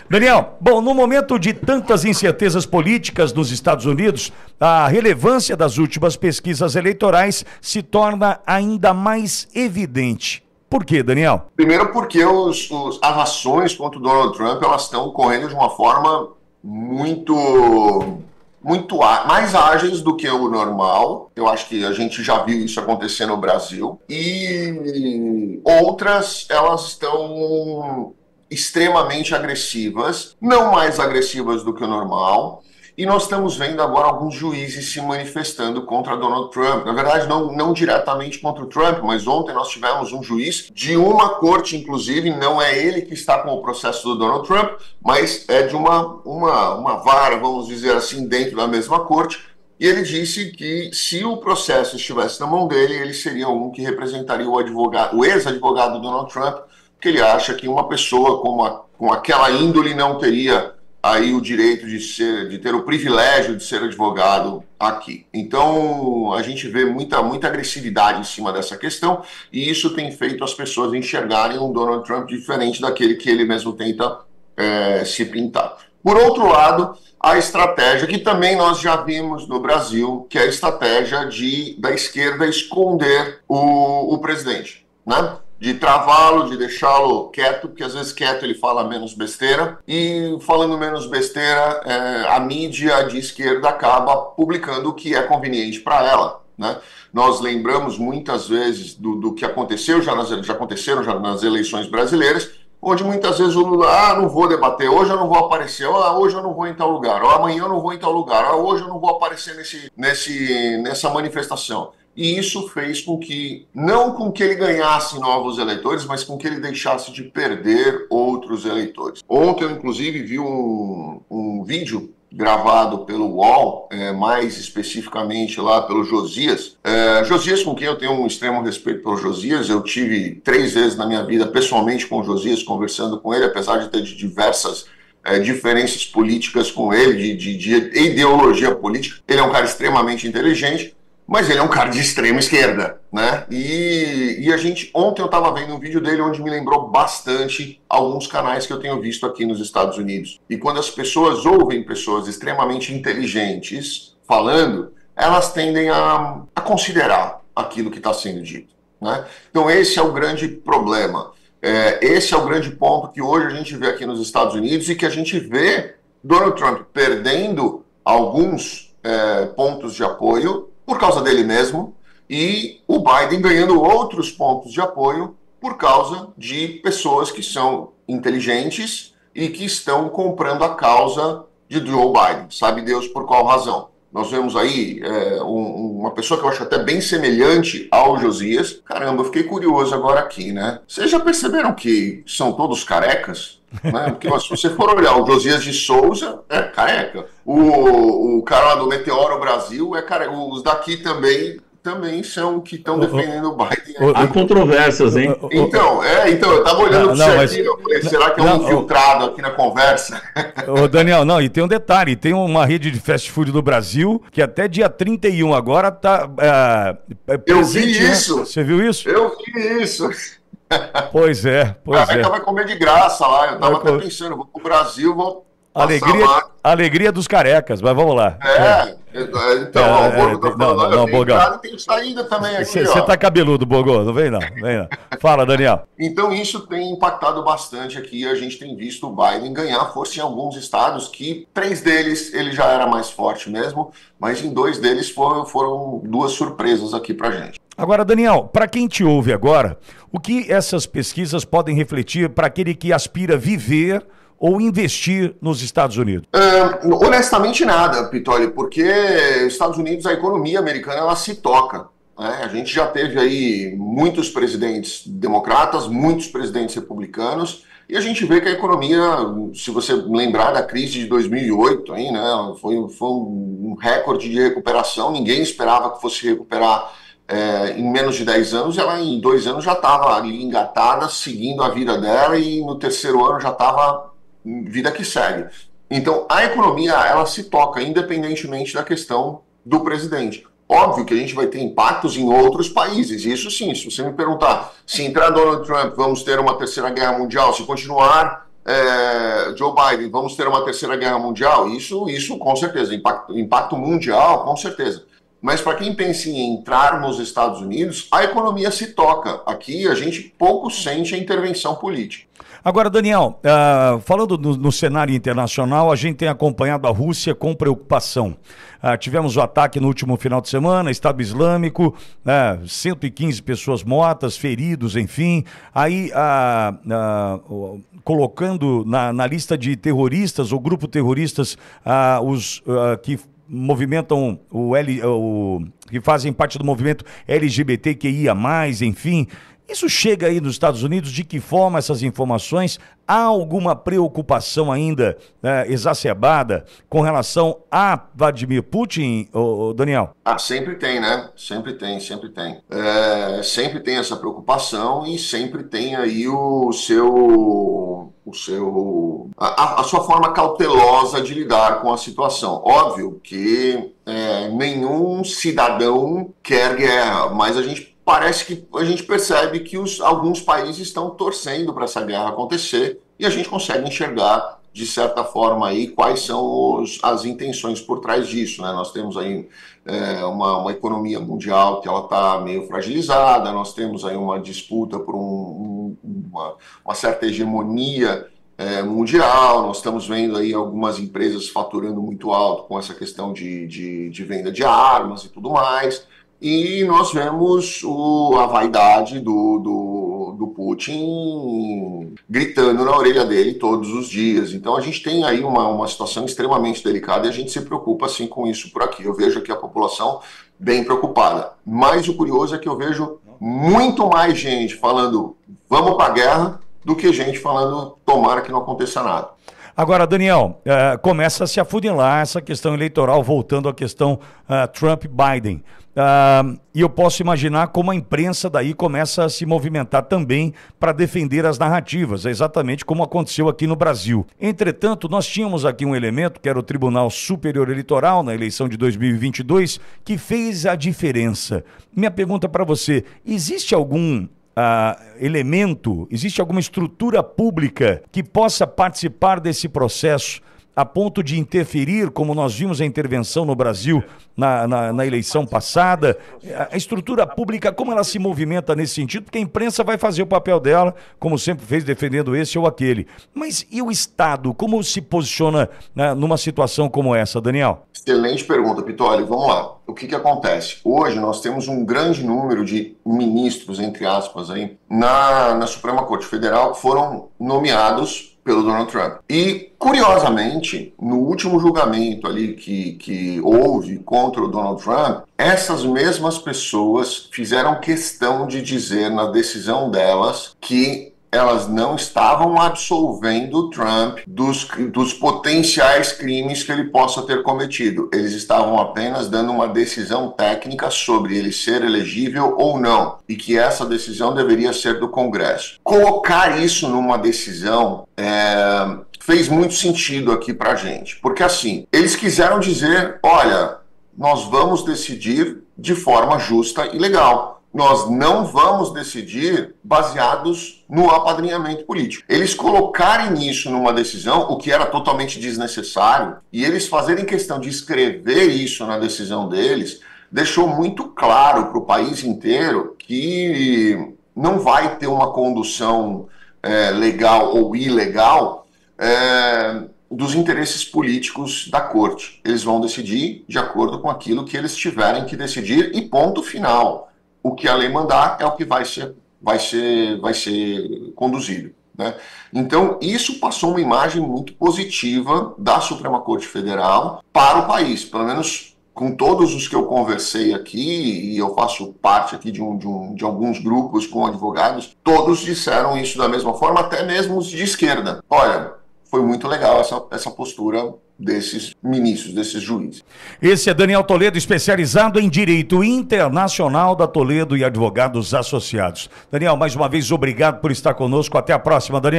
Daniel, bom, no momento de tantas incertezas políticas nos Estados Unidos, a relevância das últimas pesquisas eleitorais se torna ainda mais evidente. Por quê, Daniel? Primeiro porque as ações contra o Donald Trump, elas estão correndo de uma forma muito mais ágeis do que o normal. Eu acho que a gente já viu isso acontecer no Brasil. E outras, elas estão extremamente agressivas, não mais agressivas do que o normal. E nós estamos vendo agora alguns juízes se manifestando contra Donald Trump. Na verdade, não diretamente contra o Trump, mas ontem nós tivemos um juiz de uma corte, inclusive, não é ele que está com o processo do Donald Trump, mas é de uma vara, vamos dizer assim, dentro da mesma corte. E ele disse que se o processo estivesse na mão dele, ele seria um que representaria o ex-advogado Donald Trump, porque ele acha que uma pessoa com aquela índole não teria aí o direito de ter o privilégio de ser advogado aqui. Então, a gente vê muita agressividade em cima dessa questão, e isso tem feito as pessoas enxergarem um Donald Trump diferente daquele que ele mesmo tenta se pintar. Por outro lado, a estratégia que também nós já vimos no Brasil, que é a estratégia da esquerda esconder o presidente, né? De travá-lo, de deixá-lo quieto, porque às vezes quieto ele fala menos besteira, e falando menos besteira, a mídia de esquerda acaba publicando o que é conveniente para ela, né? Nós lembramos muitas vezes do que aconteceu, já aconteceram nas eleições brasileiras, onde muitas vezes o Lula, não vou debater, hoje eu não vou aparecer, hoje eu não vou em tal lugar, amanhã eu não vou em tal lugar, hoje eu não vou aparecer nessa manifestação. E isso fez com que, não com que ele ganhasse novos eleitores, mas com que ele deixasse de perder outros eleitores. Ontem eu, inclusive, vi um vídeo gravado pelo UOL, mais especificamente lá pelo Josias. Josias, com quem eu tenho um extremo respeito pelo Josias, eu tive 3 vezes na minha vida, pessoalmente com o Josias, conversando com ele, apesar de ter diversas diferenças políticas com ele, de ideologia política. Ele é um cara extremamente inteligente, mas ele é um cara de extrema esquerda, né? E ontem eu estava vendo um vídeo dele onde me lembrou bastante alguns canais que eu tenho visto aqui nos Estados Unidos. E quando as pessoas ouvem pessoas extremamente inteligentes falando, elas tendem a considerar aquilo que está sendo dito, né? Então esse é o grande problema. Esse é o grande ponto que hoje a gente vê aqui nos Estados Unidos e que a gente vê Donald Trump perdendo alguns pontos de apoio por causa dele mesmo, e o Biden ganhando outros pontos de apoio por causa de pessoas que são inteligentes e que estão comprando a causa de Joe Biden. Sabe Deus por qual razão. Nós vemos aí uma pessoa que eu acho até bem semelhante ao Josias. Caramba, eu fiquei curioso agora aqui, né? Vocês já perceberam que são todos carecas? Né? Porque se você for olhar o Josias de Souza, é careca. O cara lá do Meteoro Brasil é careca. Os daqui também são que estão defendendo o Biden. Há controvérsias, hein? Então, eu tava olhando pra você aqui, eu falei, será que é um infiltrado aqui na conversa? Ô, Daniel, não, e tem um detalhe, tem uma rede de fast food do Brasil que até dia 31 agora tá... eu vi isso! Né? Você viu isso? Eu vi isso! Pois é. Vai comer de graça lá, eu tava até pensando, vou pro Brasil, vou... Alegria dos carecas, mas vamos lá. O Bogo tá falando, Bogão. Tem saída também aqui, Você tá cabeludo, Bogo, não vem não. Fala, Daniel. Então isso tem impactado bastante aqui, a gente tem visto o Biden ganhar força em alguns estados, que 3 deles ele já era mais forte mesmo, mas em 2 deles foram 2 surpresas aqui pra gente. Agora, Daniel, para quem te ouve agora, o que essas pesquisas podem refletir para aquele que aspira viver ou investir nos Estados Unidos? Honestamente nada, Pitoli, porque os Estados Unidos, a economia americana, ela se toca, né? A gente já teve aí muitos presidentes democratas, muitos presidentes republicanos, e a gente vê que a economia, se você lembrar da crise de 2008, aí, né, foi um recorde de recuperação, ninguém esperava que fosse recuperar em menos de 10 anos, ela em 2 anos já estava ali engatada, seguindo a vida dela, e no 3º ano já estava vida que segue. Então, a economia, ela se toca, independentemente da questão do presidente. Óbvio que a gente vai ter impactos em outros países, isso sim. Se você me perguntar, se entrar Donald Trump, vamos ter uma 3ª guerra mundial, se continuar Joe Biden, vamos ter uma terceira guerra mundial? Isso com certeza, impacto mundial, com certeza. Mas para quem pensa em entrar nos Estados Unidos, a economia se toca. Aqui a gente pouco sente a intervenção política. Agora, Daniel, falando no cenário internacional, a gente tem acompanhado a Rússia com preocupação. Tivemos o ataque no último final de semana, Estado Islâmico, 115 pessoas mortas, feridos, enfim. Aí, colocando na lista de terroristas, ou grupo terroristas, os que movimentam que fazem parte do movimento LGBTQIA+, enfim. Isso chega aí nos Estados Unidos, de que forma essas informações? Há alguma preocupação ainda exacerbada com relação a Vladimir Putin, Daniel? Sempre tem, né? Sempre tem. Sempre tem essa preocupação e sempre tem aí a sua forma cautelosa de lidar com a situação. Óbvio que nenhum cidadão quer guerra, mas parece que a gente percebe que alguns países estão torcendo para essa guerra acontecer e a gente consegue enxergar, de certa forma, aí, quais são as intenções por trás disso, né? Nós temos aí uma economia mundial que ela está meio fragilizada, nós temos aí uma disputa por uma certa hegemonia mundial, nós estamos vendo aí algumas empresas faturando muito alto com essa questão de venda de armas e tudo mais. E nós vemos a vaidade do Putin gritando na orelha dele todos os dias. Então a gente tem aí uma situação extremamente delicada e a gente se preocupa assim com isso por aqui. Eu vejo aqui a população bem preocupada. Mas o curioso é que eu vejo muito mais gente falando vamos para a guerra do que gente falando tomara que não aconteça nada. Agora, Daniel, começa a se afunilar essa questão eleitoral, voltando à questão Trump-Biden. E eu posso imaginar como a imprensa daí começa a se movimentar também para defender as narrativas, exatamente como aconteceu aqui no Brasil. Entretanto, nós tínhamos aqui um elemento, que era o Tribunal Superior Eleitoral, na eleição de 2022, que fez a diferença. Minha pergunta para você, existe algum elemento, existe alguma estrutura pública que possa participar desse processo a ponto de interferir, como nós vimos a intervenção no Brasil na eleição passada? A estrutura pública, como ela se movimenta nesse sentido? Porque a imprensa vai fazer o papel dela, como sempre fez, defendendo esse ou aquele. Mas e o Estado, como se posiciona numa situação como essa, Daniel? Excelente pergunta, Pitoli. Vamos lá. O que acontece? Hoje nós temos um grande número de ministros, entre aspas, aí, na Suprema Corte Federal que foram nomeados pelo Donald Trump. E, curiosamente, no último julgamento ali que houve contra o Donald Trump, essas mesmas pessoas fizeram questão de dizer na decisão delas que elas não estavam absolvendo o Trump dos potenciais crimes que ele possa ter cometido. Eles estavam apenas dando uma decisão técnica sobre ele ser elegível ou não, e que essa decisão deveria ser do Congresso. Colocar isso numa decisão fez muito sentido aqui pra gente, porque assim, eles quiseram dizer, olha, nós vamos decidir de forma justa e legal. Nós não vamos decidir baseados no apadrinhamento político. Eles colocarem isso numa decisão, o que era totalmente desnecessário, e eles fazerem questão de escrever isso na decisão deles, deixou muito claro para o país inteiro que não vai ter uma condução legal ou ilegal dos interesses políticos da corte. Eles vão decidir de acordo com aquilo que eles tiverem que decidir e ponto final. O que a lei mandar é o que vai ser conduzido, né? Então, isso passou uma imagem muito positiva da Suprema Corte Federal para o país. Pelo menos com todos os que eu conversei aqui, e eu faço parte aqui de alguns grupos com advogados, todos disseram isso da mesma forma, até mesmo os de esquerda. Olha, foi muito legal essa postura desses ministros, desses juízes. Esse é Daniel Toledo, especializado em Direito Internacional da Toledo e Advogados Associados. Daniel, mais uma vez, obrigado por estar conosco. Até a próxima, Daniel.